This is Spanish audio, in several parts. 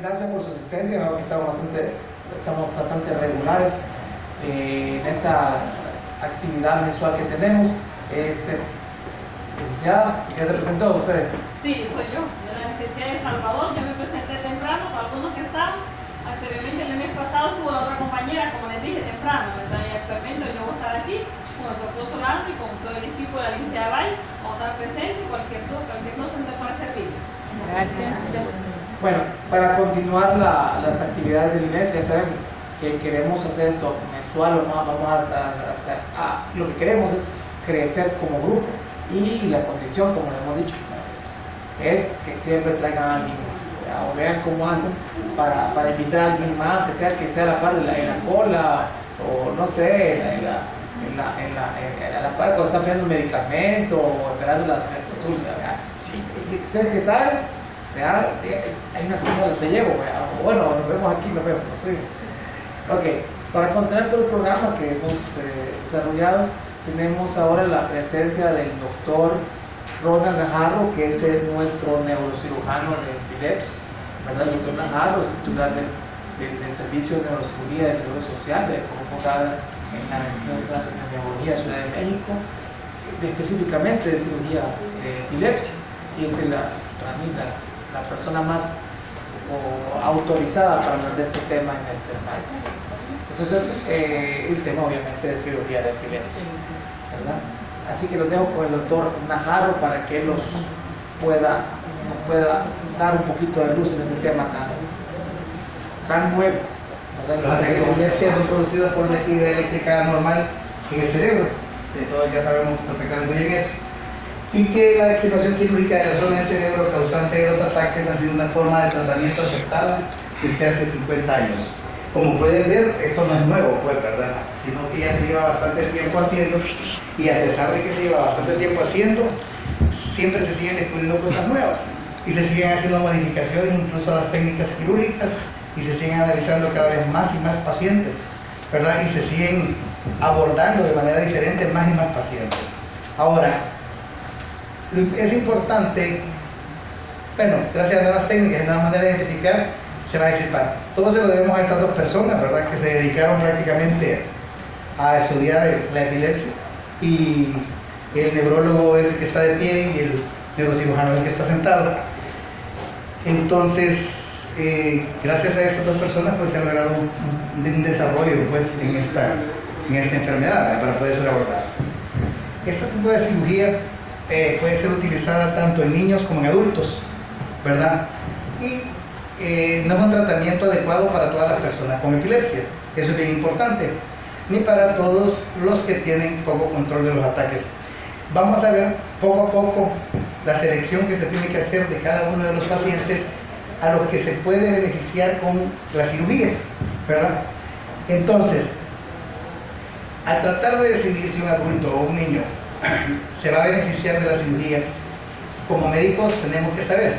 Gracias por su asistencia. Estamos bastante regulares en esta actividad mensual que tenemos. Licenciada, ¿qué se presentó a usted? Sí, soy yo, de la Universidad de Salvador. Yo me presenté temprano para algunos que estaban. Anteriormente, el mes pasado, estuvo la otra compañera, como les dije, temprano, ¿verdad? Y actualmente yo voy a estar aquí con el doctor Solano y con todo el equipo de la Licenciada Valle. Vamos a estar presentes. Cualquier cosa, estoy para servirles. Gracias. Bueno, para continuar las actividades del INES, ya saben que queremos hacer esto mensual, lo que queremos es crecer como grupo y la condición, como le hemos dicho, es que siempre traigan a alguien más, o vean cómo hacen para invitar a alguien más, que esté a la par en la cola, o no sé, a la par cuando están pidiendo un medicamento, o esperando la consulta. Sí, ustedes que saben, hay unas cosas que te llevo, bueno, nos vemos aquí, nos vemos. Sí. Ok, para continuar con el programa que hemos desarrollado, tenemos ahora la presencia del doctor Ronald Najarro, que es nuestro neurocirujano de epilepsia, ¿verdad? El doctor Najarro es titular del Servicio de Neurocirugía del Seguro Social, enfocada en la neurología de Ciudad de México, específicamente de cirugía de epilepsia, y es para mí la persona más autorizada para hablar de este tema en este país. Entonces, el tema obviamente de cirugía de epilepsia, ¿verdad? Así que los dejo con el doctor Najarro para que él nos pueda dar un poquito de luz en este tema tan nuevo. Las epilepsias son producidas por una actividad eléctrica normal en el cerebro, todos ya sabemos perfectamente bien eso, y que la extirpación quirúrgica de la zona del cerebro causante de los ataques ha sido una forma de tratamiento aceptada desde hace 50 años. Como pueden ver, esto no es nuevo, pues, ¿verdad? Sino que ya se lleva bastante tiempo haciendo, y a pesar de que se lleva bastante tiempo haciendo, siempre se siguen descubriendo cosas nuevas y se siguen haciendo modificaciones incluso a las técnicas quirúrgicas, y se siguen analizando cada vez más y más pacientes, ¿verdad? Y se siguen abordando de manera diferente más y más pacientes. Ahora, es importante, bueno, gracias a nuevas técnicas y nuevas maneras de identificar, se va a extirpar. Todo se lo debemos a estas dos personas, ¿verdad? Que se dedicaron prácticamente a estudiar la epilepsia, y el neurólogo es el que está de pie y el neurocirujano es el que está sentado. Entonces, gracias a estas dos personas, pues se ha logrado un desarrollo, pues, en esta enfermedad, ¿verdad? Para poder ser abordada. Este tipo de cirugía puede ser utilizada tanto en niños como en adultos, ¿verdad? Y no es un tratamiento adecuado para todas las personas con epilepsia, eso es bien importante, ni para todos los que tienen poco control de los ataques. Vamos a ver poco a poco la selección que se tiene que hacer de cada uno de los pacientes a los que se puede beneficiar con la cirugía, ¿verdad? Entonces, al tratar de decidir si un adulto o un niño se va a beneficiar de la cirugía, como médicos tenemos que saber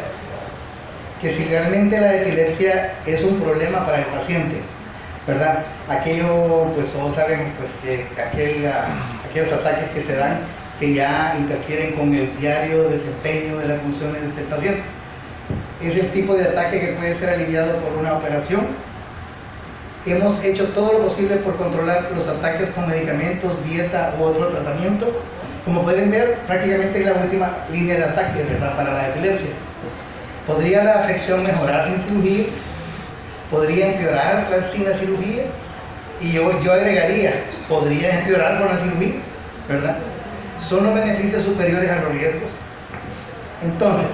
que si realmente la epilepsia es un problema para el paciente, ¿verdad? Aquello, pues todos saben, pues, que aquellos ataques que se dan, que ya interfieren con el diario desempeño de las funciones del paciente. Es el tipo de ataque que puede ser aliviado por una operación. Hemos hecho todo lo posible por controlar los ataques con medicamentos, dieta u otro tratamiento. Como pueden ver, prácticamente es la última línea de ataque, ¿verdad?, para la epilepsia. ¿Podría la afección mejorar sin cirugía? ¿Podría empeorar sin la cirugía? Y yo agregaría, ¿podría empeorar con la cirugía? ¿Verdad? ¿Son los beneficios superiores a los riesgos? Entonces,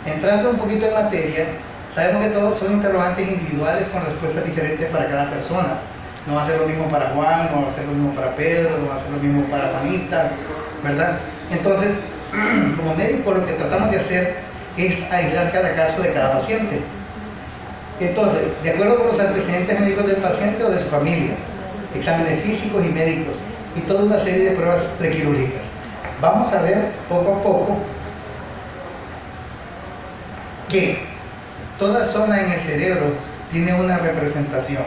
entrando un poquito en materia, sabemos que todos son interrogantes individuales con respuestas diferentes para cada persona. No va a ser lo mismo para Juan, no va a ser lo mismo para Pedro, no va a ser lo mismo para Juanita, ¿verdad? Entonces, como médico, lo que tratamos de hacer es aislar cada caso de cada paciente. Entonces, de acuerdo con los antecedentes médicos del paciente o de su familia, exámenes físicos y médicos, y toda una serie de pruebas prequirúrgicas. Vamos a ver poco a poco que toda zona en el cerebro tiene una representación,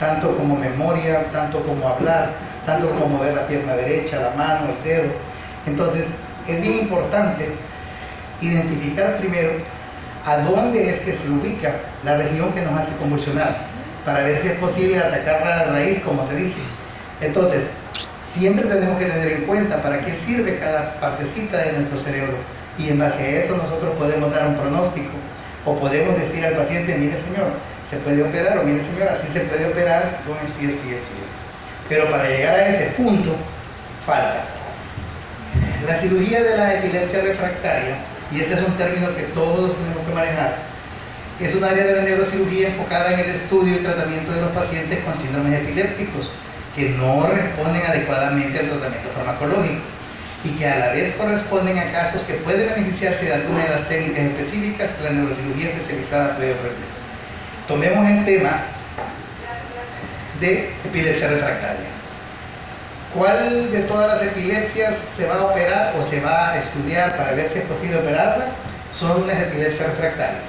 tanto como memoria, tanto como hablar, tanto como mover la pierna derecha, la mano, el dedo. Entonces, es bien importante identificar primero a dónde es que se ubica la región que nos hace convulsionar, para ver si es posible atacarla de raíz, como se dice. Entonces, siempre tenemos que tener en cuenta para qué sirve cada partecita de nuestro cerebro, y en base a eso nosotros podemos dar un pronóstico, o podemos decir al paciente, mire señor, se puede operar, o mire señora, así se puede operar con esto y esto y esto y esto. Pero para llegar a ese punto, falta. La cirugía de la epilepsia refractaria, y este es un término que todos tenemos que manejar, es un área de la neurocirugía enfocada en el estudio y tratamiento de los pacientes con síndromes epilépticos que no responden adecuadamente al tratamiento farmacológico y que a la vez corresponden a casos que pueden beneficiarse de alguna de las técnicas específicas que la neurocirugía especializada puede ofrecer. Tomemos el tema de epilepsia refractaria. ¿Cuál de todas las epilepsias se va a operar o se va a estudiar para ver si es posible operarlas? Son las epilepsias refractarias.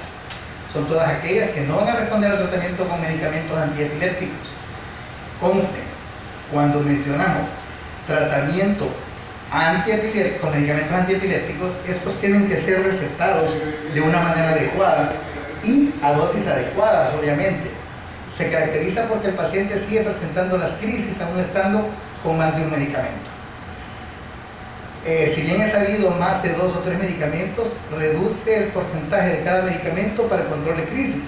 Son todas aquellas que no van a responder al tratamiento con medicamentos antiepilépticos. Conste, cuando mencionamos tratamiento antiepiléptico, con medicamentos antiepilépticos, estos tienen que ser recetados de una manera adecuada y a dosis adecuadas, obviamente. Se caracteriza porque el paciente sigue presentando las crisis aún estando con más de un medicamento. Si bien es sabido, más de 2 o 3 medicamentos reduce el porcentaje de cada medicamento para el control de crisis.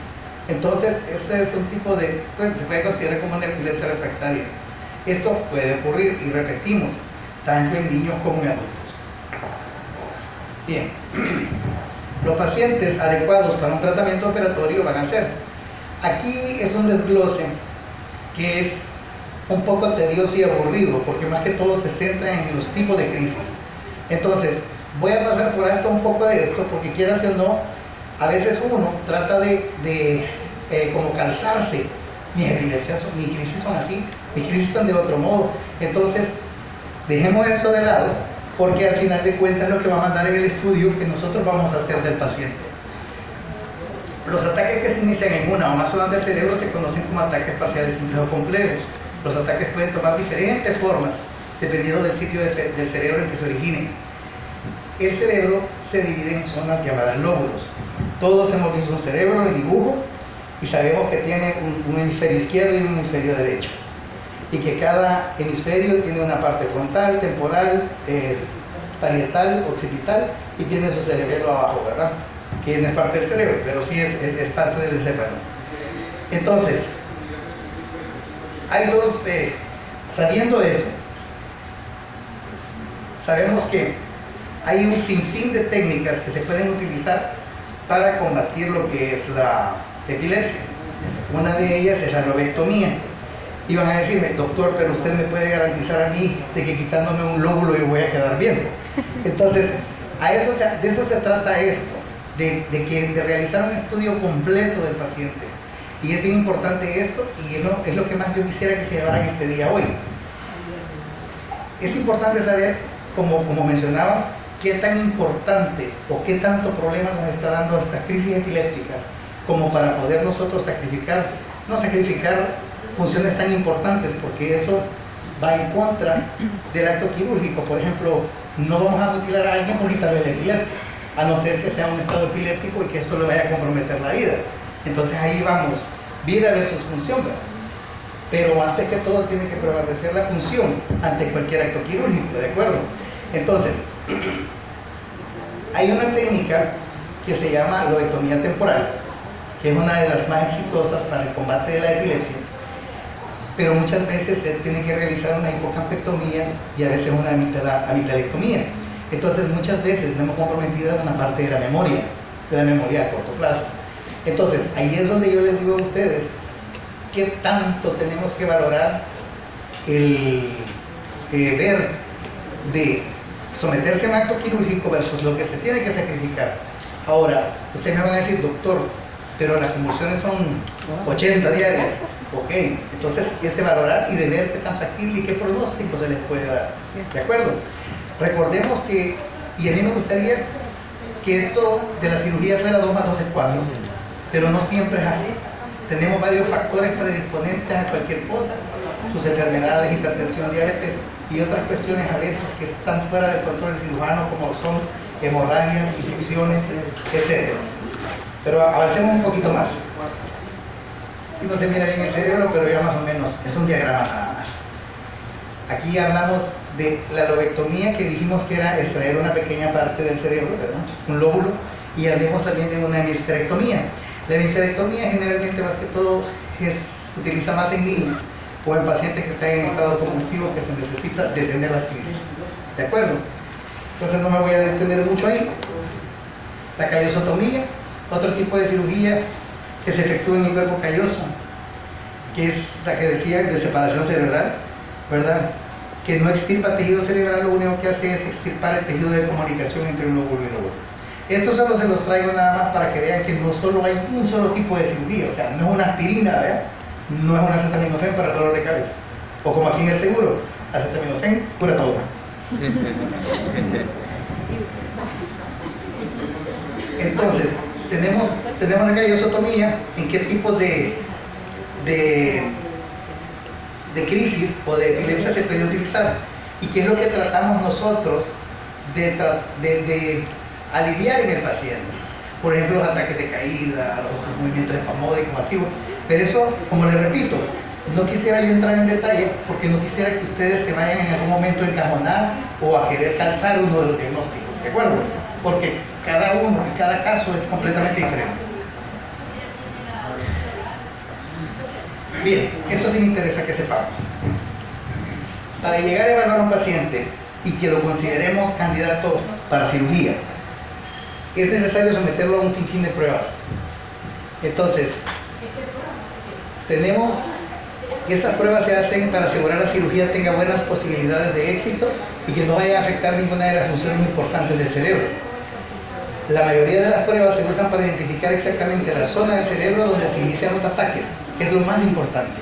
Entonces, ese es un tipo de, pues, se puede considerar como una epilepsia refractaria. Esto puede ocurrir, y repetimos, tanto en niños como en adultos. Bien, los pacientes adecuados para un tratamiento operatorio van a ser. Aquí es un desglose que es un poco tedioso y aburrido, porque más que todo se centra en los tipos de crisis. Entonces, voy a pasar por alto un poco de esto, porque quieras o no, a veces uno trata de como calzarse. Mis crisis son así, mis crisis son de otro modo. Entonces, dejemos esto de lado, porque al final de cuentas lo que va a mandar en el estudio que nosotros vamos a hacer del paciente. Los ataques que se inician en una o más zonas del cerebro se conocen como ataques parciales simples o complejos. Los ataques pueden tomar diferentes formas, dependiendo del sitio del cerebro en que se originen. El cerebro se divide en zonas llamadas lóbulos. Todos hemos visto un cerebro en dibujo y sabemos que tiene un hemisferio izquierdo y un hemisferio derecho. Y que cada hemisferio tiene una parte frontal, temporal, parietal, occipital, y tiene su cerebelo abajo, ¿verdad? Que no es parte del cerebro, pero sí es parte del encéfalo. Entonces, hay dos, sabiendo eso, sabemos que hay un sinfín de técnicas que se pueden utilizar para combatir lo que es la epilepsia. Una de ellas es la lobectomía. Y van a decirme, doctor, pero usted me puede garantizar a mí de que quitándome un lóbulo yo voy a quedar bien. Entonces, de eso se trata esto, de realizar un estudio completo del paciente. Y es bien importante esto, y es lo que más yo quisiera que se llevara en este día hoy. Es importante saber, como mencionaba, qué tan importante o qué tanto problema nos está dando estas crisis epilépticas como para poder nosotros no sacrificar funciones tan importantes, porque eso va en contra del acto quirúrgico. Por ejemplo, no vamos a mutilar a alguien por quitarle la epilepsia, a no ser que sea un estado epiléptico y que esto le vaya a comprometer la vida. Entonces ahí vamos, vida versus función, ¿verdad? Pero antes que todo tiene que prevalecer la función ante cualquier acto quirúrgico, ¿de acuerdo? Entonces, hay una técnica que se llama lobectomía temporal, que es una de las más exitosas para el combate de la epilepsia, pero muchas veces se tiene que realizar una hipocampectomía y a veces una amigdalectomía. Entonces muchas veces vemos comprometida una parte de la memoria a corto plazo. Entonces ahí es donde yo les digo a ustedes qué tanto tenemos que valorar el ver de someterse a un acto quirúrgico versus lo que se tiene que sacrificar. Ahora, ustedes me van a decir, doctor, pero las convulsiones son 80 diarias. Ok, entonces es de valorar y de ver qué tan factible y qué pronóstico se les puede dar. ¿De acuerdo? Recordemos que, y a mí me gustaría que esto de la cirugía fuera 2 más 2 es 4, pero no siempre es así. Tenemos varios factores predisponentes a cualquier cosa, sus enfermedades, hipertensión, diabetes y otras cuestiones a veces que están fuera del control del cirujano, como son hemorragias, infecciones, etc. Pero avancemos un poquito más. Aquí no se mira bien el cerebro, pero ya más o menos es un diagrama nada más. Aquí hablamos de la lobectomía, que dijimos que era extraer una pequeña parte del cerebro, ¿verdad? Un lóbulo, y hablemos también de una hemisferectomía. La hemisferectomía generalmente más que todo se utiliza más en niños o en pacientes que están en estado convulsivo, que se necesita detener las crisis. ¿De acuerdo? Entonces no me voy a detener mucho ahí. La callosotomía, otro tipo de cirugía que se efectúa en el cuerpo calloso, que es la que decía de separación cerebral, ¿verdad? Que no extirpa tejido cerebral, lo único que hace es extirpar el tejido de comunicación entre un lóbulo y lóbulo. Esto solo se los traigo nada más para que vean que no solo hay un solo tipo de cirugía, o sea, no es una aspirina, ¿verdad? No es un acetaminofén para el dolor de cabeza, o como aquí en el seguro, acetaminofén cura todo. Entonces, tenemos la callosotomía. ¿En qué tipo de crisis o de epilepsia se puede utilizar? ¿Y qué es lo que tratamos nosotros de aliviar en el paciente? Por ejemplo, los ataques de caída, los movimientos espasmódicos masivos. Pero eso, como les repito, no quisiera yo entrar en detalle porque no quisiera que ustedes se vayan en algún momento a encajonar o a querer calzar uno de los diagnósticos, ¿de acuerdo? Porque cada uno y cada caso es completamente diferente. Bien, esto sí me interesa que sepamos. Para llegar a evaluar a un paciente y que lo consideremos candidato para cirugía, es necesario someterlo a un sinfín de pruebas. Entonces, tenemos que estas pruebas se hacen para asegurar que la cirugía tenga buenas posibilidades de éxito y que no vaya a afectar ninguna de las funciones importantes del cerebro. La mayoría de las pruebas se usan para identificar exactamente la zona del cerebro donde se inician los ataques, que es lo más importante.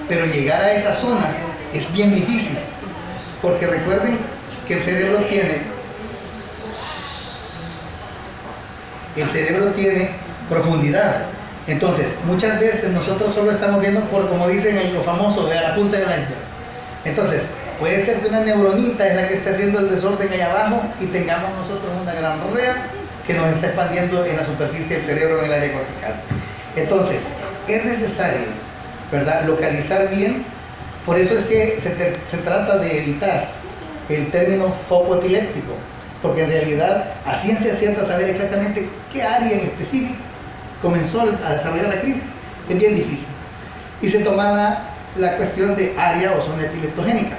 Pero llegar a esa zona es bien difícil, porque recuerden que el cerebro tiene profundidad. Entonces, muchas veces nosotros solo estamos viendo por, como dicen en lo famoso, de la punta del iceberg. Entonces, puede ser que una neuronita es la que esté haciendo el desorden allá abajo y tengamos nosotros una gran rea que nos está expandiendo en la superficie del cerebro en el área cortical. Entonces, es necesario, ¿verdad?, localizar bien. Por eso es que se trata de evitar el término foco epiléptico, porque en realidad a ciencia cierta saber exactamente qué área en específico comenzó a desarrollar la crisis es bien difícil. Y se toma la cuestión de área o zona epileptogénica,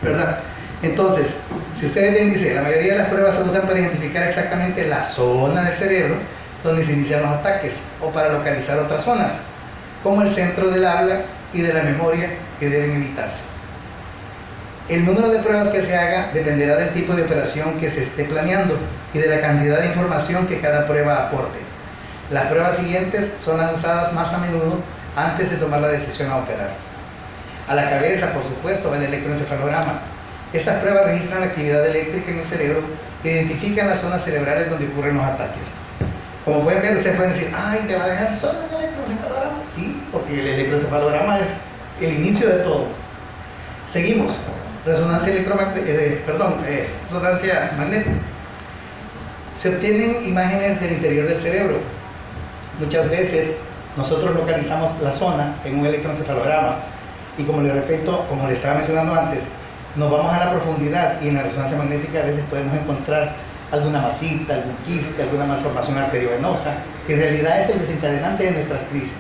¿verdad? Entonces, si ustedes ven, dice, la mayoría de las pruebas se usan para identificar exactamente la zona del cerebro donde se inician los ataques o para localizar otras zonas, como el centro del habla y de la memoria, que deben evitarse. El número de pruebas que se haga dependerá del tipo de operación que se esté planeando y de la cantidad de información que cada prueba aporte. Las pruebas siguientes son las usadas más a menudo antes de tomar la decisión a operar. A la cabeza, por supuesto, va el electroencefalograma. Estas pruebas registran la actividad eléctrica en el cerebro e identifican las zonas cerebrales donde ocurren los ataques. Como pueden ver, ustedes pueden decir, ay, ¿te va a dejar solo el electroencefalograma? Sí, porque el electroencefalograma es el inicio de todo. Seguimos. Resonancia magnética. Se obtienen imágenes del interior del cerebro. Muchas veces nosotros localizamos la zona en un electroencefalograma y, como les repito, como les estaba mencionando antes, nos vamos a la profundidad y en la resonancia magnética a veces podemos encontrar alguna masita, algún quiste, alguna malformación arteriovenosa, que en realidad es el desencadenante de nuestras crisis.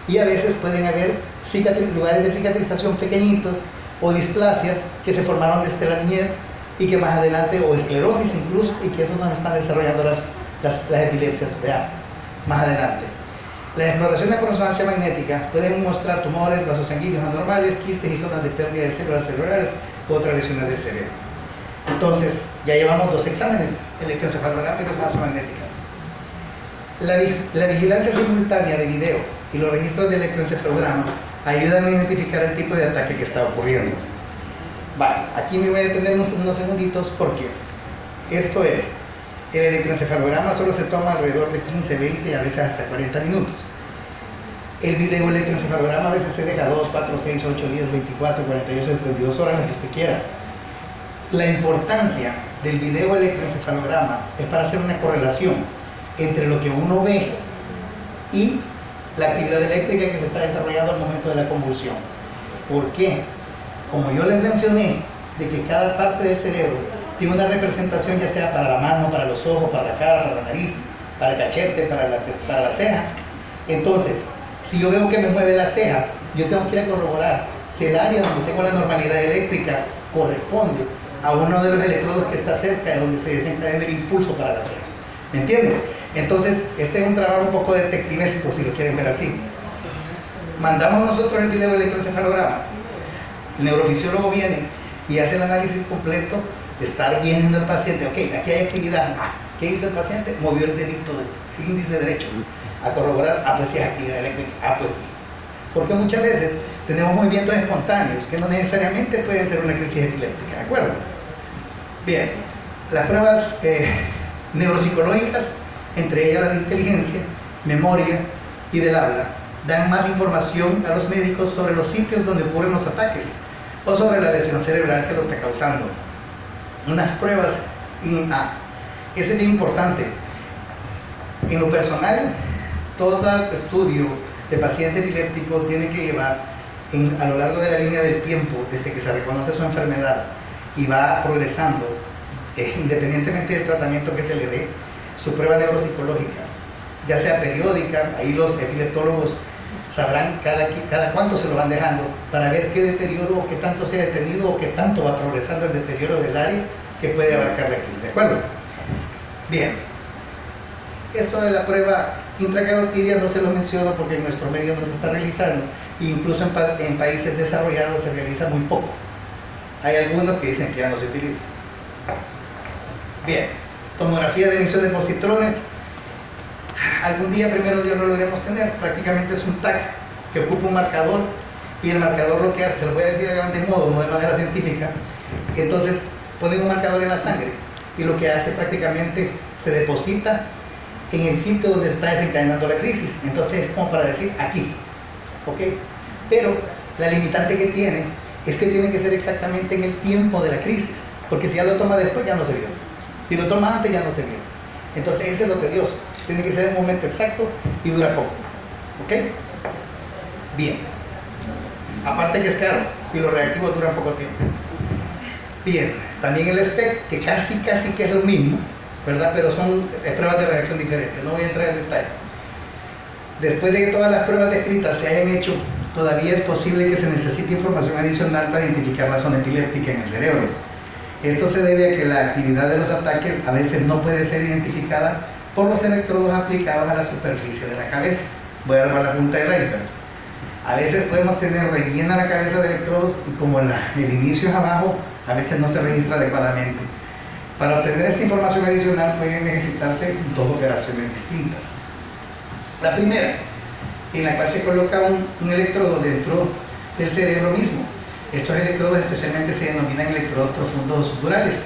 Y a veces pueden haber lugares de cicatrización pequeñitos o displasias que se formaron desde la niñez y que más adelante, o esclerosis incluso, y que eso nos están desarrollando las epilepsias más adelante. Las exploraciones con resonancia magnética pueden mostrar tumores, vasos sanguíneos anormales, quistes y zonas de pérdida de células celulares u otras lesiones del cerebro. Entonces, ya llevamos 2 exámenes, electroencefalograma y resonancia magnética. La vigilancia simultánea de video y los registros de electroencefalograma ayudan a identificar el tipo de ataque que está ocurriendo. Vale, aquí me voy a detener unos segunditos porque esto es, el electroencefalograma solo se toma alrededor de 15, 20, a veces hasta 40 minutos. El video electroencefalograma a veces se deja 2, 4, 6, 8, 10, 24, 48, 72 horas, las que usted quiera. La importancia del video electroencefalograma es para hacer una correlación entre lo que uno ve y la actividad eléctrica que se está desarrollando al momento de la convulsión. ¿Por qué? Como yo les mencioné, de que cada parte del cerebro tiene una representación, ya sea para la mano, para los ojos, para la cara, para la nariz, para el cachete, para la ceja. Entonces, si yo veo que me mueve la ceja, yo tengo que ir a corroborar si el área donde tengo la normalidad eléctrica corresponde a uno de los electrodos que está cerca de donde se desencadena el impulso para la ceja. ¿Me entienden? Entonces, este es un trabajo un poco detectivesco, si lo quieren ver así. Mandamos nosotros el video electroencefalograma. El neurofisiólogo viene y hace el análisis completo de estar viendo al paciente. Ok, aquí hay actividad. ¿Qué hizo el paciente? Movió el dedito del índice derecho a corroborar. Pues sí es actividad eléctrica. Pues sí. Porque muchas veces tenemos movimientos espontáneos que no necesariamente pueden ser una crisis epiléptica. ¿De acuerdo? Bien, las pruebas neuropsicológicas, entre ellas la de inteligencia, memoria y del habla, dan más información a los médicos sobre los sitios donde ocurren los ataques o sobre la lesión cerebral que lo está causando. Unas pruebas ese es bien importante. En lo personal, todo estudio de paciente epiléptico tiene que llevar a lo largo de la línea del tiempo, desde que se reconoce su enfermedad y va progresando, independientemente del tratamiento que se le dé, su prueba neuropsicológica, ya sea periódica. Ahí los epileptólogos sabrán cada cuánto se lo van dejando para ver qué deterioro o qué tanto se ha detenido o qué tanto va progresando el deterioro del área que puede abarcar la crisis. ¿De acuerdo? Bien, esto de la prueba intracarotidia no se lo menciono porque en nuestro medio no se está realizando, e incluso en países desarrollados se realiza muy poco. Hay algunos que dicen que ya no se utiliza. Bien, tomografía de emisión de positrones. Algún día, primero Dios, lo logremos tener. Prácticamente es un TAC que ocupa un marcador, y el marcador lo que hace, se lo voy a decir a grandes modos, no de manera científica. Entonces ponen un marcador en la sangre y lo que hace prácticamente se deposita en el sitio donde está desencadenando la crisis. Entonces es como para decir aquí, ¿ok? Pero la limitante que tiene es que tiene que ser exactamente en el tiempo de la crisis, porque si ya lo toma después ya no se vio, si lo toma antes ya no se vio. Entonces ese es lo tedioso, tiene que ser en un momento exacto y dura poco, ¿ok? Bien, aparte que es caro y los reactivos duran poco tiempo. Bien, también el SPECT, que casi que es lo mismo, ¿verdad? Pero son pruebas de reacción diferentes, no voy a entrar en detalle. Después de que todas las pruebas descritas se hayan hecho, todavía es posible que se necesite información adicional para identificar la zona epiléptica en el cerebro. Esto se debe a que la actividad de los ataques a veces no puede ser identificada por los electrodos aplicados a la superficie de la cabeza. Voy a dar la punta del iceberg. A veces podemos tener rellena la cabeza de electrodos y como el inicio es abajo, a veces no se registra adecuadamente. Para obtener esta información adicional pueden necesitarse dos operaciones distintas. La primera, en la cual se coloca un electrodo dentro del cerebro mismo. Estos electrodos especialmente se denominan electrodos profundos o subdurales.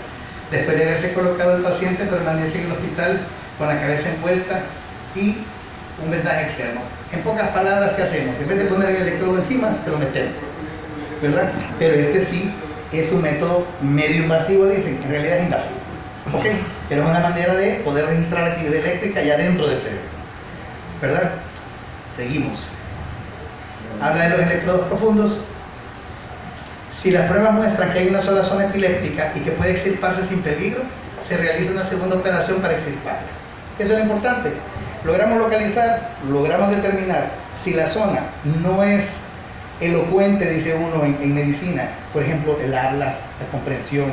Después de haberse colocado, el paciente permanece en el hospital con la cabeza envuelta y un vendaje externo. En pocas palabras, ¿qué hacemos? En vez de poner el electrodo encima, se lo metemos, ¿verdad? Pero este sí es un método medio invasivo, dicen, en realidad es invasivo, ¿ok? Pero es una manera de poder registrar la actividad eléctrica ya dentro del cerebro, ¿verdad? Seguimos. Habla de los electrodos profundos. Si las pruebas muestran que hay una sola zona epiléptica y que puede extirparse sin peligro, se realiza una segunda operación para extirparla. Eso es lo importante. Logramos localizar, logramos determinar si la zona no es elocuente, dice uno en medicina, por ejemplo, el habla, la comprensión,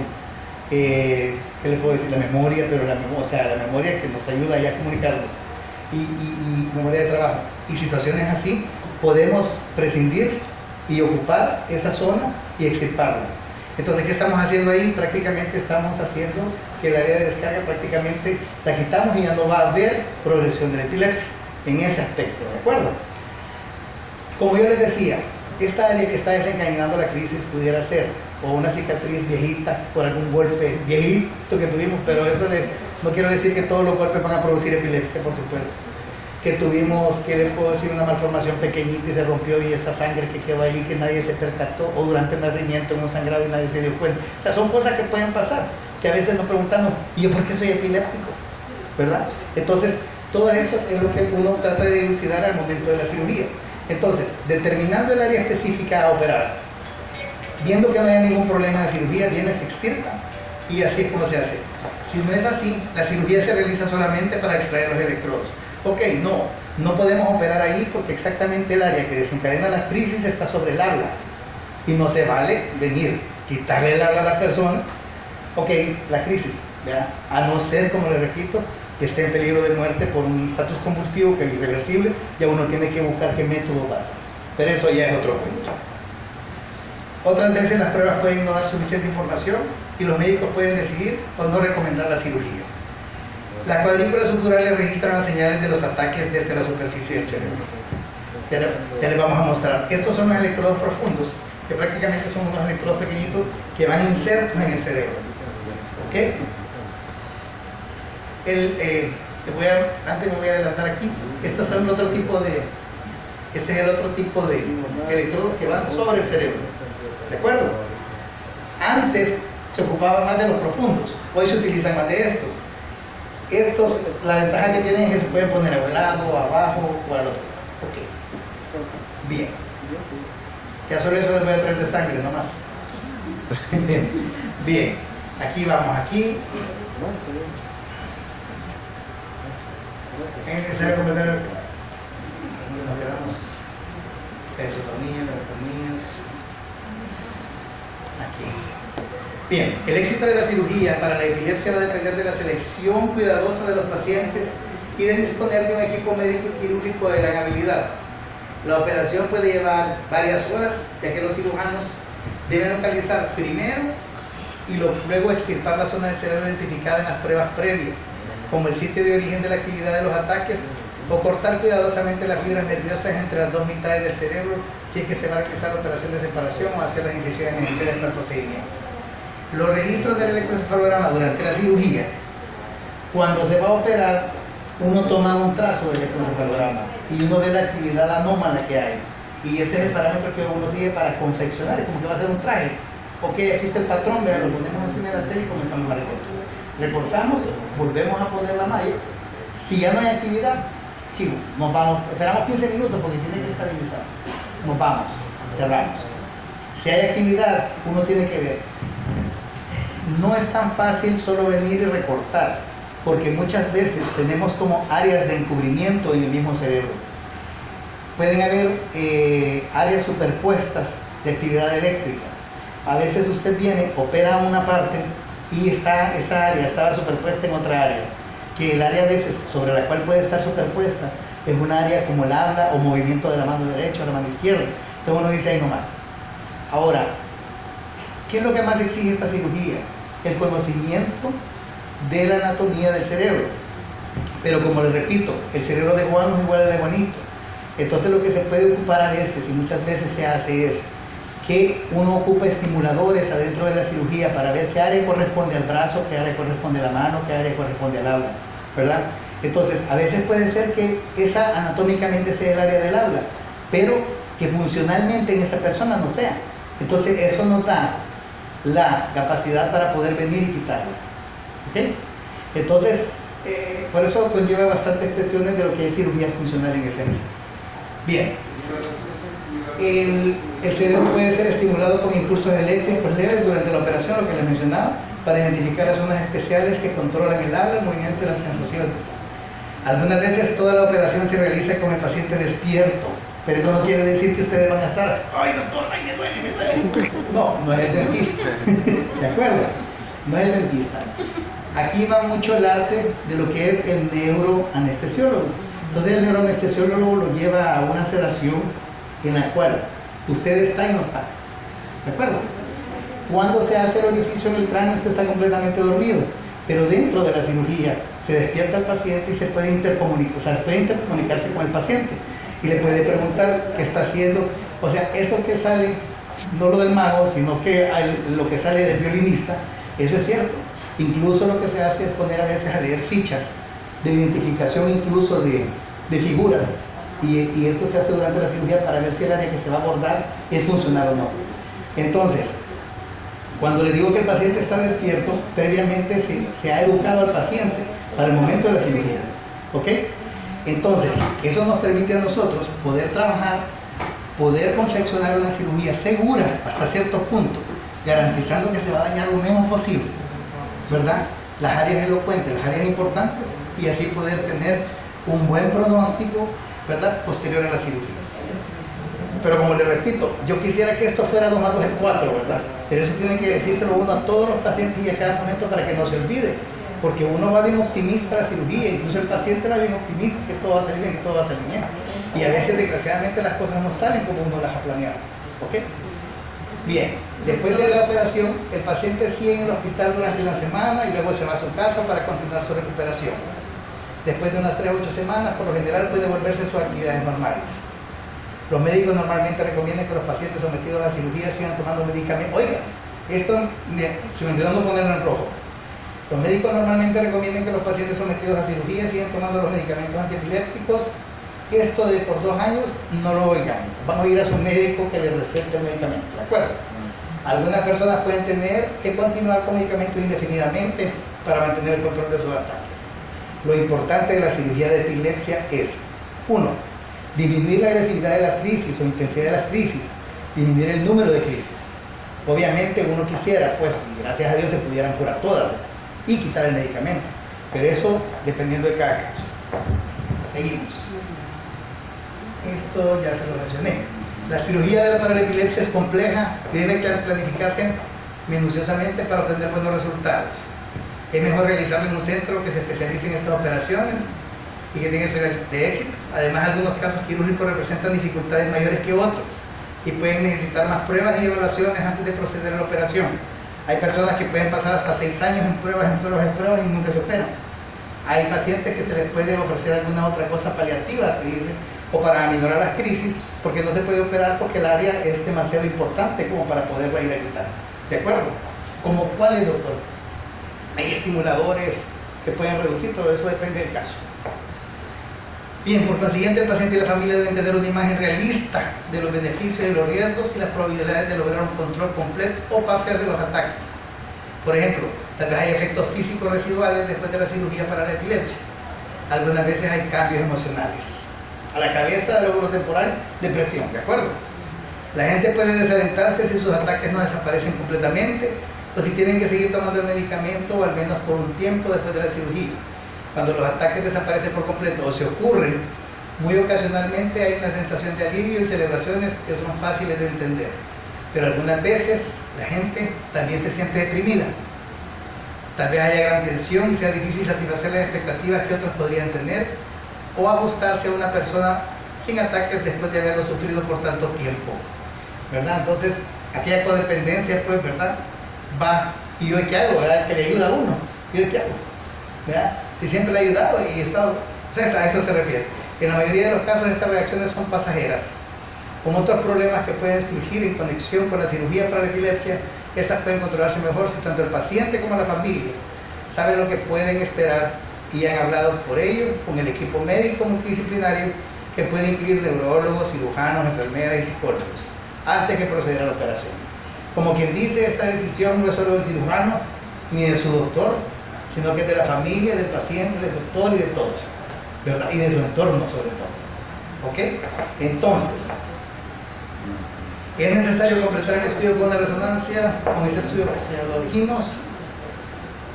¿qué le puedo decir? La memoria, pero la memoria que nos ayuda ya a comunicarnos, y memoria de trabajo, y situaciones así, podemos prescindir y ocupar esa zona y extirparla. Entonces, ¿qué estamos haciendo ahí? Prácticamente estamos haciendo que el área de descarga prácticamente la quitamos y ya no va a haber progresión de la epilepsia en ese aspecto, ¿de acuerdo? Como yo les decía, esta área que está desencadenando la crisis pudiera ser o una cicatriz viejita por algún golpe viejito que tuvimos, pero eso no quiero decir que todos los golpes van a producir epilepsia, por supuesto. Que tuvimos, que les puedo decir, una malformación pequeñita y se rompió y esa sangre que quedó ahí que nadie se percató, o durante el nacimiento en un sangrado y nadie se dio cuenta. O sea, son cosas que pueden pasar, que a veces nos preguntamos, ¿y yo por qué soy epiléptico? ¿Verdad? Entonces, Todas estas es lo que uno trata de dilucidar al momento de la cirugía. Entonces, determinando el área específica a operar, viendo que no haya ningún problema en la cirugía, viene, se extirpa. Y así es como se hace. Si no es así, la cirugía se realiza solamente para extraer los electrodos. Ok, no podemos operar ahí porque exactamente el área que desencadena las crisis está sobre el habla. Y no se vale venir, quitarle el habla a la persona. Ok, la crisis, ¿ya? A no ser, como le repito, que esté en peligro de muerte por un estatus convulsivo que es irreversible, ya uno tiene que buscar qué método va a hacer. Pero eso ya es otro cuento. Otras veces las pruebas pueden no dar suficiente información y los médicos pueden decidir o no recomendar la cirugía. Las cuadrículas subdurales registran las señales de los ataques desde la superficie del cerebro. Ya les vamos a mostrar. Estos son los electrodos profundos, que prácticamente son unos electrodos pequeñitos que van insertos en el cerebro. ¿Ok? Antes me voy a adelantar aquí. Este es el otro tipo de electrodos que van sobre el cerebro. ¿De acuerdo? Antes se ocupaba más de los profundos, hoy se utilizan más de estos. Estos, la ventaja que tienen es que se pueden poner a un lado, abajo o al otro. Ok. Bien. Ya solo eso les voy a traer de sangre, no más. Bien. Aquí vamos, aquí. Es necesario completar el... Nos quedamos esotomía, neurotomías. Aquí. Bien, el éxito de la cirugía para la epilepsia va a depender de la selección cuidadosa de los pacientes y de disponer de un equipo médico y quirúrgico de gran habilidad. La operación puede llevar varias horas, ya que los cirujanos deben localizar primero y luego extirpar la zona del cerebro identificada en las pruebas previas, como el sitio de origen de la actividad de los ataques, o cortar cuidadosamente las fibras nerviosas entre las dos mitades del cerebro si es que se va a realizar la operación de separación o hacer las incisiones necesarias para el procedimiento. Los registros del electroencefalograma durante la cirugía, cuando se va a operar, uno toma un trazo del electroencefalograma y uno ve la actividad anómala que hay. Y ese es el parámetro que uno sigue para confeccionar, es como que va a hacer un traje. Ok, aquí está el patrón, vean, lo ponemos encima de la tela y comenzamos a recortar. Recortamos, volvemos a poner la malla. Si ya no hay actividad, chicos, nos vamos, esperamos 15 minutos porque tiene que estabilizar. Nos vamos, cerramos. Si hay actividad, uno tiene que ver. No es tan fácil solo venir y recortar, porque muchas veces tenemos como áreas de encubrimiento en el mismo cerebro. Pueden haber áreas superpuestas de actividad eléctrica. A veces usted viene, opera una parte y esa área estaba superpuesta en otra área, que el área a veces sobre la cual puede estar superpuesta es un área como el habla o movimiento de la mano derecha o la mano izquierda. Entonces uno dice ahí nomás. Ahora, ¿qué es lo que más exige esta cirugía? El conocimiento de la anatomía del cerebro. Pero como les repito, el cerebro de Juan no es igual al de Juanito. Entonces lo que se puede ocupar a veces, y muchas veces se hace, es que uno ocupa estimuladores adentro de la cirugía para ver qué área corresponde al brazo, qué área corresponde a la mano, qué área corresponde al habla, ¿verdad? Entonces, a veces puede ser que esa anatómicamente sea el área del habla, pero que funcionalmente en esa persona no sea. Entonces, eso nos da la capacidad para poder venir y quitarlo. ¿Ok? Entonces, por eso conlleva bastantes cuestiones de lo que es cirugía funcional en esencia. Bien. El cerebro puede ser estimulado con impulsos eléctricos leves durante la operación, lo que les mencionaba, para identificar las zonas especiales que controlan el habla, el movimiento y las sensaciones. Algunas veces toda la operación se realiza con el paciente despierto, pero eso no quiere decir que ustedes van a estar, ay doctor, ay me duele, me duele. No, no es el dentista, ¿de acuerdo? No es el dentista. Aquí va mucho el arte de lo que es el neuroanestesiólogo. Entonces el neuroanestesiólogo lo lleva a una sedación en la cual usted está y no está, ¿de acuerdo? Cuando se hace el orificio en el cráneo, usted está completamente dormido, pero dentro de la cirugía se despierta el paciente y se puede intercomunicar, o sea, se puede intercomunicarse con el paciente y le puede preguntar qué está haciendo. O sea, eso que sale, no lo del mago, sino que lo que sale del violinista, eso es cierto. Incluso lo que se hace es poner a veces a leer fichas de identificación, incluso de figuras. Y eso se hace durante la cirugía para ver si el área que se va a abordar es funcional o no. Entonces, cuando le digo que el paciente está despierto, previamente se ha educado al paciente para el momento de la cirugía. ¿Ok? Entonces, eso nos permite a nosotros poder trabajar, poder confeccionar una cirugía segura hasta cierto punto, garantizando que se va a dañar lo menos posible, ¿verdad? Las áreas elocuentes, las áreas importantes, y así poder tener un buen pronóstico, ¿verdad?, posterior a la cirugía. Pero como le repito, yo quisiera que esto fuera 2 más 2 es 4, ¿verdad? Pero eso tiene que decírselo uno a todos los pacientes y a cada momento para que no se olvide. Porque uno va bien optimista a la cirugía, incluso el paciente va bien optimista que todo va a salir bien, que todo va a salir bien. Y a veces, desgraciadamente, las cosas no salen como uno las ha planeado. ¿Ok? Bien, después de la operación, el paciente sigue en el hospital durante una semana y luego se va a su casa para continuar su recuperación. Después de unas 3 o 8 semanas, por lo general puede volverse a sus actividades normales. Los médicos normalmente recomiendan que los pacientes sometidos a cirugía sigan tomando medicamentos. Oiga, esto se me olvidó no ponerlo en rojo. Los médicos normalmente recomiendan que los pacientes sometidos a cirugía sigan tomando los medicamentos antiepilépticos. Esto de por 2 años no lo oigan. Van a ir a su médico que les recete el medicamento. ¿De acuerdo? Algunas personas pueden tener que continuar con medicamentos indefinidamente para mantener el control de sus ataques. Lo importante de la cirugía de epilepsia es: 1. Disminuir la agresividad de las crisis o intensidad de las crisis, disminuir el número de crisis. Obviamente uno quisiera, pues, gracias a Dios se pudieran curar todas y quitar el medicamento, pero eso dependiendo de cada caso. Seguimos. Esto ya se lo mencioné. La cirugía para la epilepsia es compleja y debe planificarse minuciosamente para obtener buenos resultados. Es mejor realizarlo en un centro que se especialice en estas operaciones y que tenga historial de éxito. Además, algunos casos quirúrgicos representan dificultades mayores que otros y pueden necesitar más pruebas y evaluaciones antes de proceder a la operación. Hay personas que pueden pasar hasta 6 años en pruebas y nunca se operan. Hay pacientes que se les puede ofrecer alguna otra cosa paliativa, se dice, o para aminorar las crisis, porque no se puede operar porque el área es demasiado importante como para poderla ir a quitar. ¿De acuerdo? ¿Como cuáles, doctor? Hay estimuladores que pueden reducir, pero eso depende del caso. Bien, por consiguiente, el paciente y la familia deben tener una imagen realista de los beneficios y los riesgos y las probabilidades de lograr un control completo o parcial de los ataques. Por ejemplo, tal vez hay efectos físicos residuales después de la cirugía para la epilepsia. Algunas veces hay cambios emocionales. A la cabeza, lóbulo temporal, depresión, ¿de acuerdo? La gente puede desalentarse si sus ataques no desaparecen completamente o si tienen que seguir tomando el medicamento o al menos por un tiempo después de la cirugía. Cuando los ataques desaparecen por completo o se ocurren, muy ocasionalmente hay una sensación de alivio y celebraciones que son fáciles de entender. Pero algunas veces la gente también se siente deprimida. Tal vez haya gran tensión y sea difícil satisfacer las expectativas que otros podrían tener o ajustarse a una persona sin ataques después de haberlo sufrido por tanto tiempo, ¿verdad? Entonces, aquella codependencia, pues, ¿verdad? Va, ¿y yo qué hago? ¿Verdad? Que le ayuda a uno. ¿Y yo qué hago? ¿Verdad? Si siempre le he ayudado y he estado... O sea, a eso se refiere. En la mayoría de los casos estas reacciones son pasajeras. Como otros problemas que pueden surgir en conexión con la cirugía para la epilepsia, estas pueden controlarse mejor si tanto el paciente como la familia saben lo que pueden esperar y han hablado por ello con el equipo médico multidisciplinario que puede incluir neurólogos, cirujanos, enfermeras y psicólogos antes de proceder a la operación. Como quien dice, esta decisión no es solo del cirujano ni de su doctor, sino que es de la familia, del paciente, del doctor y de todos, ¿verdad? Y de su entorno sobre todo. ¿Ok? Entonces, ¿es necesario completar el estudio con una resonancia? Con ese estudio que ya lo dijimos,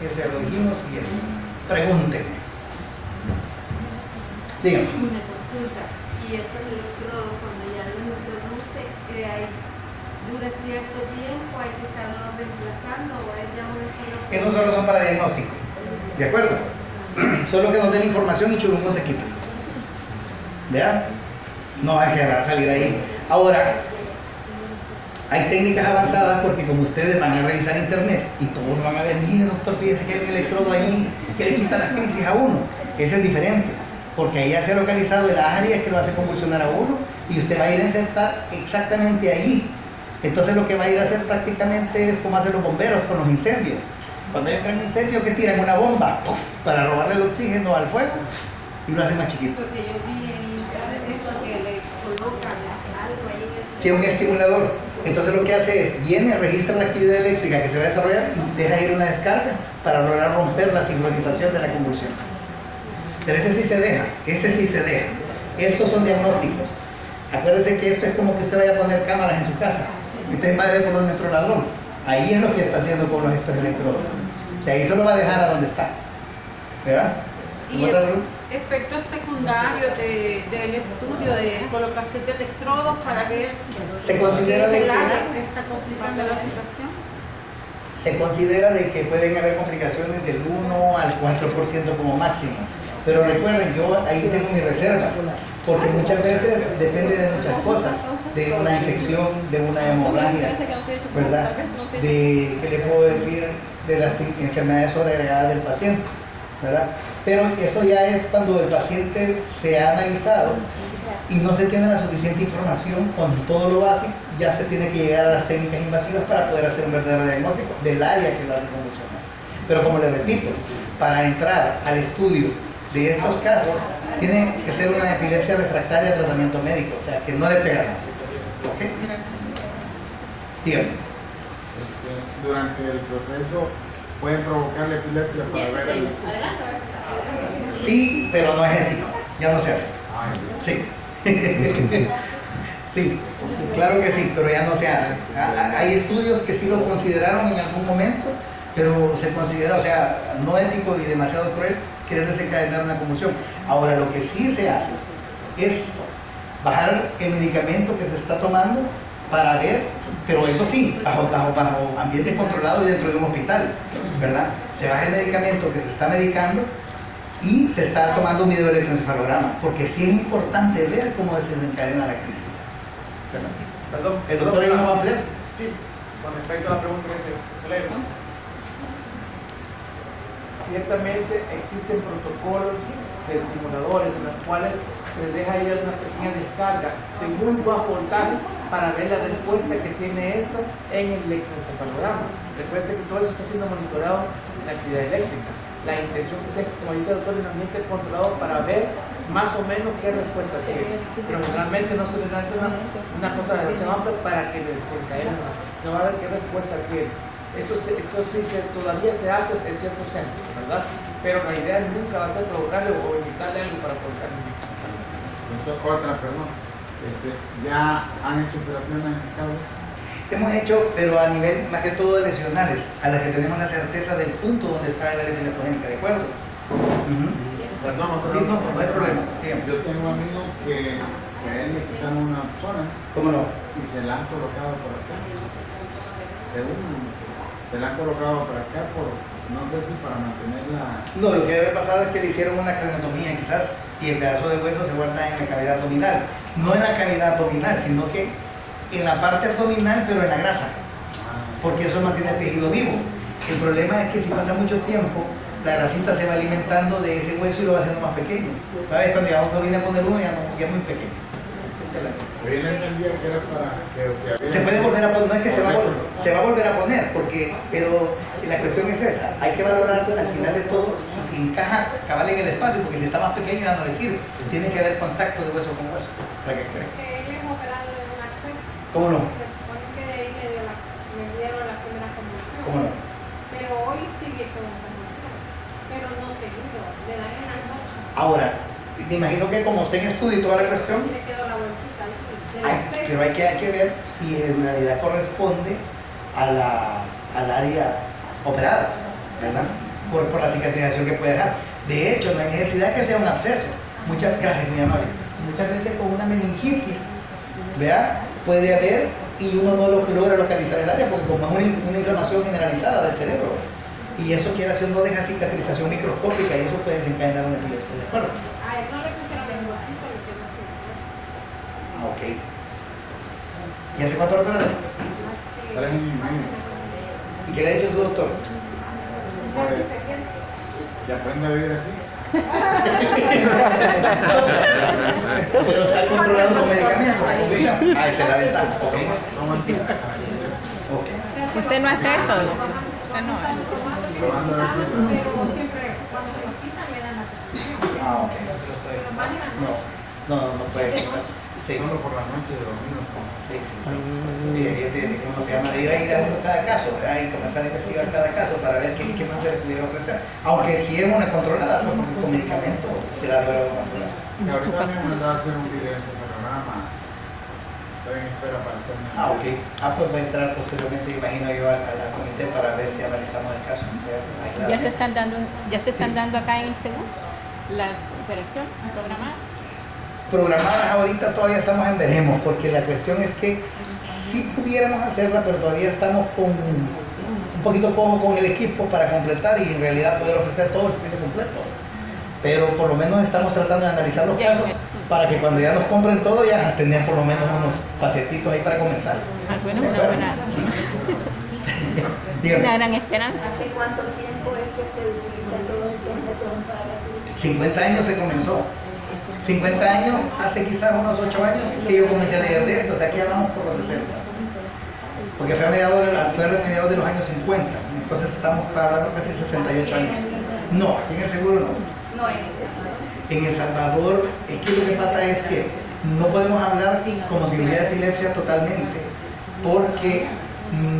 y es. Pregúntenme. Dígame. Una consulta. ¿Y esos electrodos, cuando ya los introduce, dura cierto tiempo, hay que estarlos reemplazando o es ya una sola? Esos solo son para diagnóstico. ¿De acuerdo? Solo que nos den información y churungón se quita. ¿Vean? No hay que salir ahí. Ahora, hay técnicas avanzadas porque como ustedes van a revisar internet y todos van a ver, mire doctor, fíjese que hay un electrodo ahí que le quita las crisis a uno. Ese es diferente, porque ahí ya se ha localizado el área que lo hace convulsionar a uno y usted va a ir a insertar exactamente ahí. Entonces lo que va a ir a hacer prácticamente es como hacen los bomberos con los incendios. Cuando hay un gran incendio, que tiran una bomba ¡puf!, para robarle el oxígeno al fuego y lo hacen más chiquito. Porque yo vi en internet eso que le colocan algo ahí en el... Sí, un estimulador. Entonces lo que hace es, viene, registra la actividad eléctrica que se va a desarrollar y deja ir una descarga para lograr romper la sincronización de la convulsión. Pero ese sí se deja, ese sí se deja. Estos son diagnósticos. Acuérdese que esto es como que usted vaya a poner cámaras en su casa. Entonces va a ver por dónde entró el ladrón. Ahí es lo que está haciendo con estos electrodos. De ahí solo va a dejar a donde está. ¿Verdad? Y efectos secundarios del estudio de colocación de electrodos para ver se considera de el que área que está complicando la situación. se considera de que pueden haber complicaciones del 1 al 4% como máximo. Pero recuerden, yo ahí tengo mis reservas, porque muchas veces depende de muchas cosas, de una infección, de una hemorragia, ¿verdad? De, ¿qué le puedo decir? De las enfermedades sobreagregadas del paciente, ¿verdad? Pero eso ya es cuando el paciente se ha analizado y no se tiene la suficiente información con todo lo básico, ya se tiene que llegar a las técnicas invasivas para poder hacer un verdadero diagnóstico del área que lo hace convulsionar. Pero como les repito, para entrar al estudio de estos casos, tiene que ser una epilepsia refractaria de tratamiento médico, o sea, que no le pega nada. ¿Ok? Dígame. Durante el proceso pueden provocar la epilepsia para ver el... Sí, pero no es ético, ya no se hace. Sí. Sí, claro que sí, pero ya no se hace. Hay estudios que sí lo consideraron en algún momento, pero se considera, o sea, no ético y demasiado cruel querer desencadenar una convulsión. Ahora, lo que sí se hace es bajar el medicamento que se está tomando para ver, pero eso sí, bajo ambientes controlados y dentro de un hospital, ¿verdad? Se baja el medicamento que se está medicando y se está tomando un videoelectroencefalograma, porque sí es importante ver cómo desencadena la crisis. Perdón, ¿El doctor ahí no va a ampliar? Sí, con respecto a la pregunta que se lee. Ciertamente existen protocolos de estimuladores en los cuales se les deja ir una pequeña descarga de muy bajo voltaje para ver la respuesta que tiene esto en el electroencefalograma. Recuerden que todo eso está siendo monitoreado en la actividad eléctrica. La intención que sea, como dice el doctor, en un ambiente controlado para ver más o menos qué respuesta tiene. Pero generalmente no se les da una cosa demasiado amplia para que les desencadenen, se va a ver qué respuesta tiene. Eso sí todavía se hace en ciertos centros, ¿verdad? Pero la idea nunca va a ser provocarle o invitarle algo para provocarle. Otra pregunta. ¿Ya han hecho operaciones en cabo? Hemos hecho, pero a nivel más que todo de lesionales, a las que tenemos la certeza del punto donde está el área electrogénica, ¿de acuerdo? Perdón, Sí, no hay problema. Dígame. Yo tengo amigos que a él le quitaron una zona ¿Cómo no? y se la han colocado por acá. Se la han colocado por acá por, no sé si para mantenerla... No, lo que debe haber pasado es que le hicieron una craneotomía quizás y el pedazo de hueso se guarda en la cavidad abdominal. No en la cavidad abdominal, sino que en la parte abdominal, pero en la grasa, porque eso mantiene el tejido vivo. El problema es que si pasa mucho tiempo, la grasita se va alimentando de ese hueso y lo va haciendo más pequeño. ¿Sabes? Cuando ya uno viene a poner uno, ya es muy pequeño. Yo entendía que era para que Se puede volver a poner, no es que se va a volver a poner, pero la cuestión es esa, hay que valorar al final de todo si encaja cabal en el espacio, porque si está más pequeño ya no le sirve, tiene que haber contacto de hueso con hueso. ¿Para qué creen? Él es operado de un acceso. ¿Cómo no? Se supone que de ahí me dieron la primera convulsión. ¿Cómo no? Pero hoy sigue con convulsión. Pero no seguido, le dan en la noche. Ahora, me imagino que como usted en estudio y toda la cuestión, Le quedó la bolsita ahí. Del acceso. pero hay que ver si en realidad corresponde al área operada, ¿verdad? Por la cicatrización que puede dejar. De hecho, no hay necesidad que sea un absceso. Gracias, mi amor. Muchas veces con una meningitis, ¿vea? Puede haber y uno no logra localizar el área porque como es una inflamación generalizada del cerebro. Y eso quiere hacer, no deja cicatrización microscópica y eso puede desencadenar una epilepsia, ¿de acuerdo? A él no le pusieron lenguacito, le quedó así. Ah, ok. ¿Y hace cuánto lo operaron? 3 años y medio. ¿Y qué le ha dicho su doctor? Casi se pierde. ¿Y aprende a vivir así? Pero está controlado con medicamentos, la condición. Ah, esa es la ventaja. Ok. Ok. Usted no hace eso. Usted no. Pero siempre cuando se lo quitan me dan la prescripción. Ah, ok. Me lo mandan. No puede quitar. Sí. Solo por la noche de dormir. Sí, sí, sí. Sí, ahí es de cómo se llama, de ir a uno cada caso, ¿verdad? Y comenzar a investigar cada caso para ver qué más se le pudiera ofrecer. Aunque si es una controlada, pues con medicamento se la logrado controlar. Y ahorita me mandó a hacer un video de este panorama. Estoy en espera para hacerme. Ok. Pues voy a entrar posteriormente, imagino yo, a la comité para ver si analizamos el caso. Ya se están dando acá en el Según las operaciones programadas. Programadas ahorita todavía estamos en veremos, porque la cuestión es que sí pudiéramos hacerla, pero todavía estamos con un poquito cojo con el equipo para completar y en realidad poder ofrecer todo el servicio completo. Pero por lo menos estamos tratando de analizar los casos para que cuando ya nos compren todo ya tener por lo menos unos pasetitos ahí para comenzar. Bueno, una buena, una gran esperanza. ¿Hace cuánto tiempo es que se utiliza todo el método para la crisis? 50 años se comenzó. 50 años, hace quizás unos 8 años que yo comencé a leer de esto, o sea que ya vamos por los 60. Porque fue a mediados de los años 50, entonces estamos hablando casi 68 años. No, aquí en el seguro no. No, en El Salvador. En El Salvador, es que lo que pasa es que no podemos hablar como cirugía de epilepsia totalmente, porque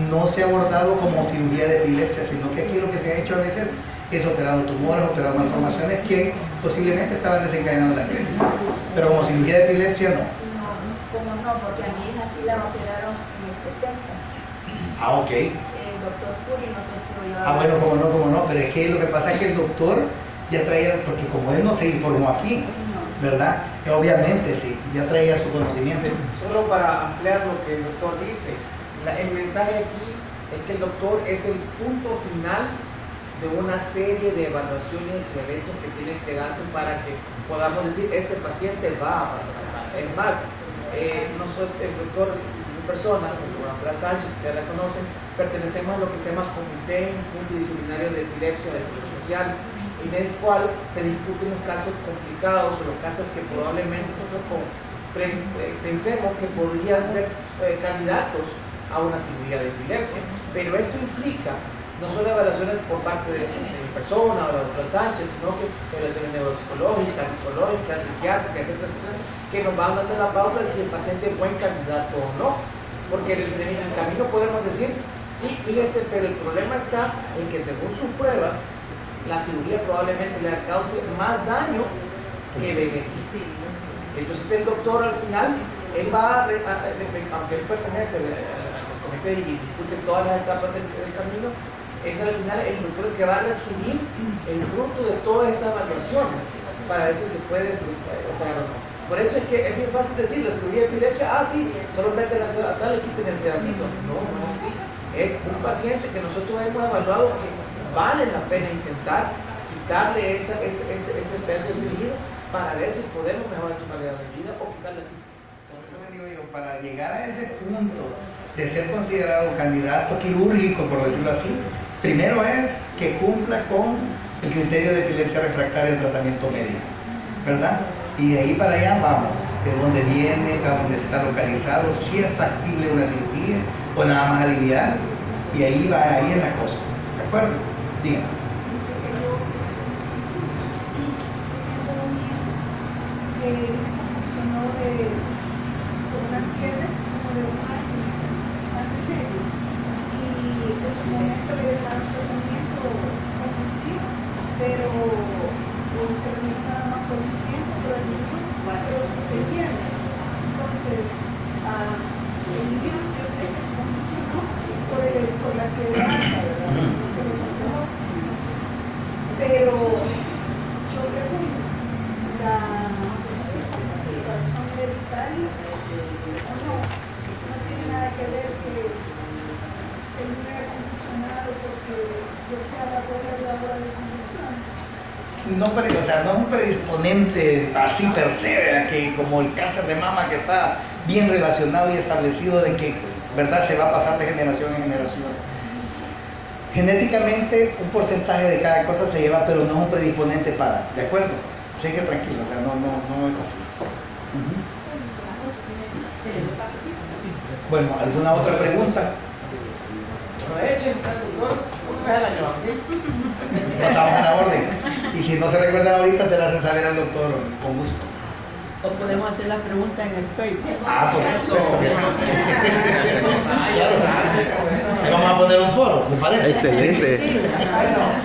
no se ha abordado como cirugía de epilepsia, sino que aquí lo que se ha hecho a veces es operado tumores, operado malformaciones que posiblemente estaban desencadenando la crisis. Pero como cirugía de epilepsia no. Como no, porque a mi hija sí la operaron en el 70. Ok. El doctor Puri no sé si lo Bueno, como no, pero es que lo que pasa es que el doctor ya traía, porque como él no se informó aquí, ¿verdad? Obviamente sí, ya traía su conocimiento. Solo para ampliar lo que el doctor dice, el mensaje aquí es que el doctor es el punto final de una serie de evaluaciones y eventos que tienen que darse para que podamos decir, este paciente va a pasar. Es más, nosotros, el doctor, mi persona, el doctor Ángela Sánchez, ustedes la conocen, pertenecemos a lo que se llama Comité Multidisciplinario de Epilepsia de Servicios Sociales, en el cual se discuten los casos complicados o los casos que probablemente nosotros pensemos que podrían ser candidatos a una cirugía de epilepsia. Pero esto implica no solo evaluaciones por parte de mi persona o de la doctora Sánchez, sino que evaluaciones neuropsicológicas, psicológicas, psiquiátricas, etcétera, que nos van dando la pauta de si el paciente es buen candidato o no. Porque en el camino podemos decir, sí, fíjese, pero el problema está en que según sus pruebas, la cirugía probablemente le cause más daño que beneficio. Entonces el doctor al final, él va aunque él pertenece al comité y discute todas las etapas del camino, es al final el doctor que va a recibir el fruto de todas esas evaluaciones para ver si se puede operar o no. Por eso es que es bien fácil decir, la cirugía de epilepsia, sí, solo mete la sala y quiten el pedacito. No, no es así. Es un paciente que nosotros hemos evaluado que vale la pena intentar quitarle ese pedazo de tejido para ver si podemos mejorar su calidad de vida o quitarle el físico. Por eso digo yo, para llegar a ese punto de ser considerado candidato quirúrgico, por decirlo así, primero es que cumpla con el criterio de epilepsia refractaria de tratamiento médico, ¿verdad? Y de ahí para allá vamos, de dónde viene, a dónde está localizado, si es factible una cirugía o nada más aliviar, y ahí es la cosa, ¿de acuerdo? Dígame. Dice que yo que me convulsionó por una fiebre como de un año y medio, y en su momento le dejaron tratamiento compulsivo, pero se lo dieron nada más por un tiempo, pero el niño lo suspendieron. Entonces, el niño yo sé que convulsionó por la fiebre alta, ¿verdad? Se lo controló. Pero yo pregunto, ¿las circunstancias son hereditarias o no? No tiene nada que ver que el niño haya convulsionado porque yo sea la reguladora de convulsión. No, o sea, no es un predisponente así per se, ¿verdad? Que como el cáncer de mama que está bien relacionado y establecido de que, ¿verdad?, se va a pasar de generación en generación. Genéticamente un porcentaje de cada cosa se lleva, pero no es un predisponente para, ¿de acuerdo? Así que tranquilo, o sea, no es así. Bueno, ¿alguna otra pregunta? Estamos en la orden. Y si no se recuerdan ahorita, se la hacen saber al doctor con gusto. O podemos hacer las preguntas en el Facebook. Ah, por supuesto que sí. Ahí vamos a poner un foro, ¿me parece? Excelente.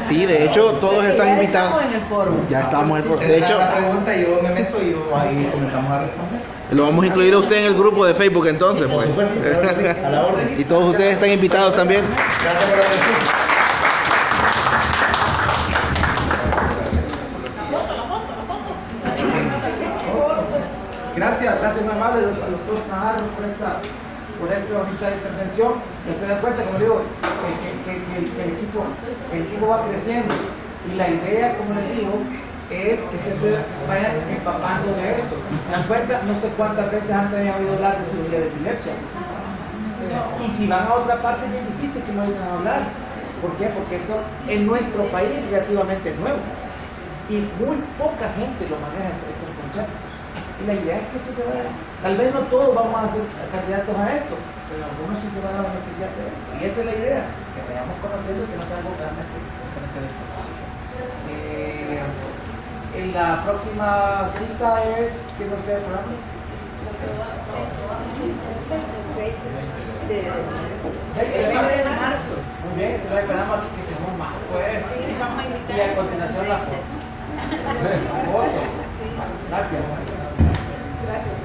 Sí, de hecho, todos están Ya invitados. estamos en el foro. Ya estamos en el foro. Se De da hecho, la pregunta, yo me meto y ahí comenzamos a responder. lo vamos a incluir a usted en el grupo de Facebook entonces, Por pues. supuesto, claro que sí, a la orden. Y todos ustedes están invitados también. Gracias por la atención. Gracias, muy amable doctor Navarro por esta bonita intervención. Que se da cuenta, como digo, que el equipo va creciendo. Y la idea, como les digo, es que ustedes se vayan empapando de esto. Se dan cuenta, no sé cuántas veces antes habían oído hablar de cirugía de epilepsia. Y si van a otra parte es bien difícil que no oigan hablar. ¿Por qué? Porque esto en nuestro país es relativamente nuevo. Y muy poca gente lo maneja estos conceptos. Y la idea es que esto se vaya, tal vez no todos vamos a ser candidatos a esto, pero algunos sí se van a beneficiar de esto. Y esa es la idea, que vayamos conociendo que no sea algo realmente desconocido. En la próxima cita es, ¿qué nos queda el programa? De marzo. Muy bien, entonces esperamos que seamos más. Pues, y a continuación la foto. La foto. Gracias. Gracias.